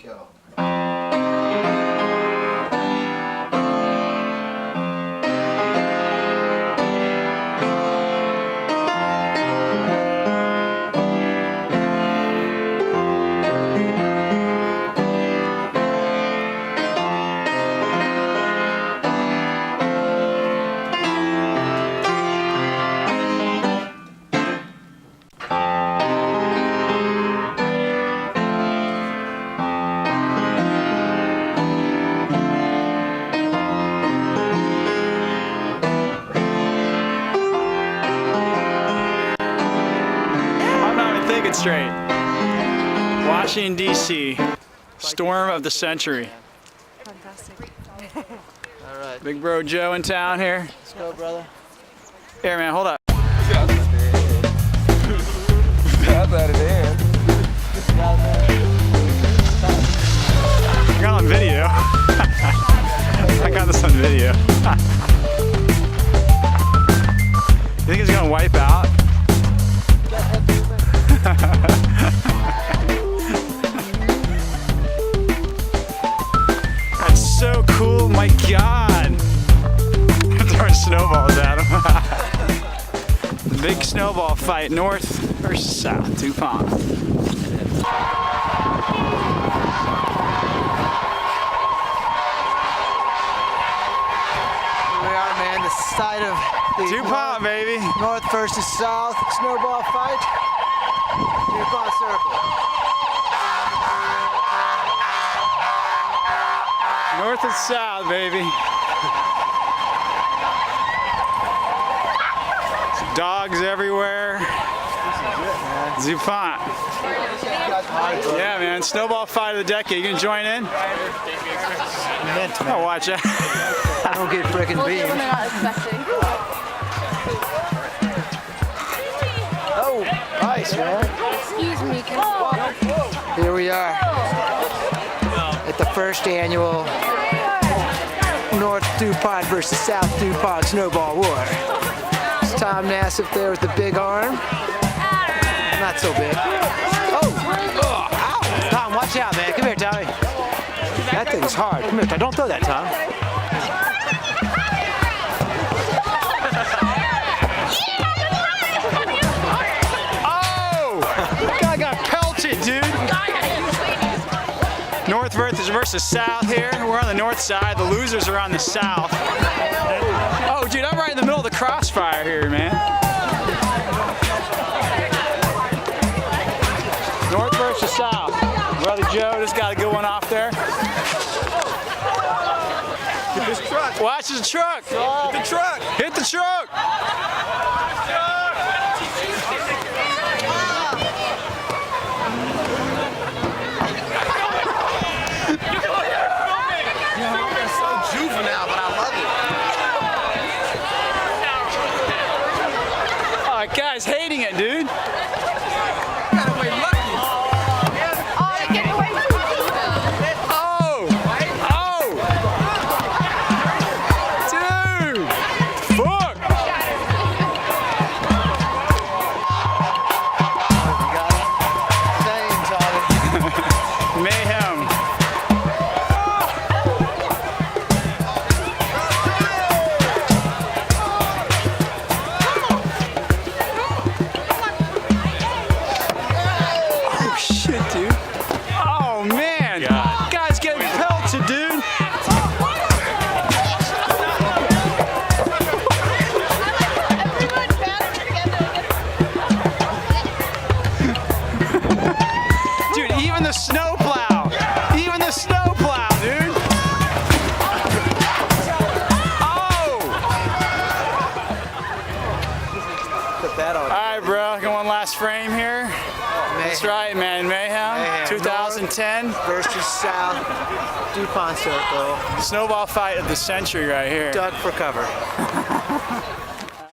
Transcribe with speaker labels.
Speaker 1: go.
Speaker 2: Straight. Washington, D.C. Storm of the century.
Speaker 3: Fantastic.
Speaker 1: All right.
Speaker 2: Big bro Joe in town here.
Speaker 1: Let's go, brother.
Speaker 2: Here, man, hold up.
Speaker 4: Got that in.
Speaker 2: I got on video. I got this on video. You think it's gonna wipe out? That's so cool, my God. I'm throwing snowballs at him. The big snowball fight, north versus south, Dupont.
Speaker 1: Here we are, man, the side of the
Speaker 2: Dupont, baby.
Speaker 1: north versus south snowball fight. Dupont Circle.
Speaker 2: North and south, baby. Dogs everywhere. Dupont. Yeah, man. Snowball fight of the decade. You gonna join in? Oh, watch out.
Speaker 1: I don't get frickin' beamed. Oh, nice, man.
Speaker 3: Excuse me, can
Speaker 1: Here we are at the first annual North Dupont versus South Dupont Snowball War. It's Tom Nass up there with the big arm. Not so big. Oh! Ow! Tom, watch out, man. Come here, Tommy. That thing's hard. Come here, Tom. Don't throw that, Tom.
Speaker 2: Oh! Guy got pelted, dude. North versus south here. We're on the north side. The losers are on the south. Oh, dude, I'm right in the middle of the crossfire here, man. North versus south. Brother Joe just got a good one off there.
Speaker 4: Hit this truck.
Speaker 2: Watch the truck.
Speaker 4: Hit the truck.
Speaker 2: Hit the truck.
Speaker 4: Juvenile, but I love it.
Speaker 2: Oh, guy's hating it, dude.
Speaker 4: Got away lucky.
Speaker 2: Oh! Oh! Dude! Fuck! Mayhem. Shit, dude. Oh, man. God. Guy's getting pelted, dude. Dude, even the snowplow. Even the snowplow, dude. Oh!
Speaker 1: Put that on.
Speaker 2: All right, bro. Got one last frame here. That's right, man. Mayhem. 2010.
Speaker 1: Versus South Dupont Circle.
Speaker 2: Snowball fight of the century right here.
Speaker 1: Duck for cover.